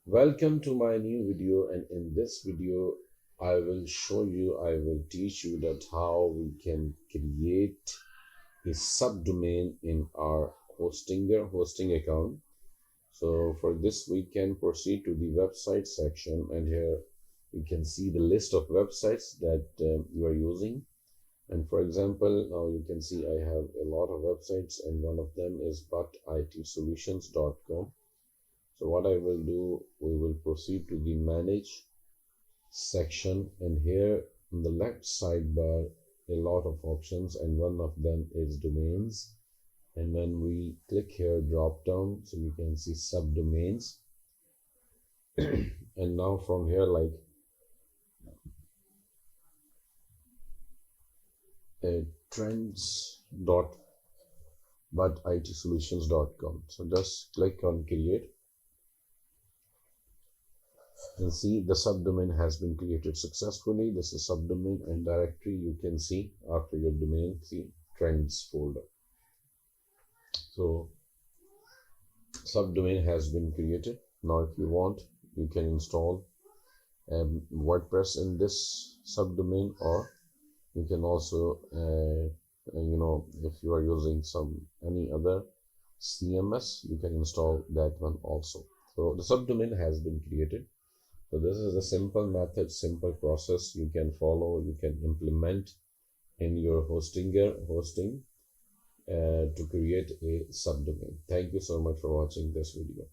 Welcome to my new video, and in this video I will teach you that how we can create a subdomain in our hosting account. So for this we can proceed to the website section, and here we can see the list of websites that you are using. And for example, now you can see I have a lot of websites, and one of them is butitsolutions.com. So what I will do, we will proceed to the manage section, and here on the left sidebar a lot of options, and one of them is domains. And when we click here drop down, so you can see subdomains. And now from here, like trends.butitsolutions.com. So just click on create and see the subdomain has been created successfully. This is subdomain and directory. You can see after your domain, see trends folder. So subdomain has been created. Now if you want, you can install WordPress in this subdomain, or you can also if you are using any other CMS, you can install that one also. So the subdomain has been created. So this is a simple method, simple process you can follow, you can implement in your hosting to create a subdomain. Thank you so much for watching this video.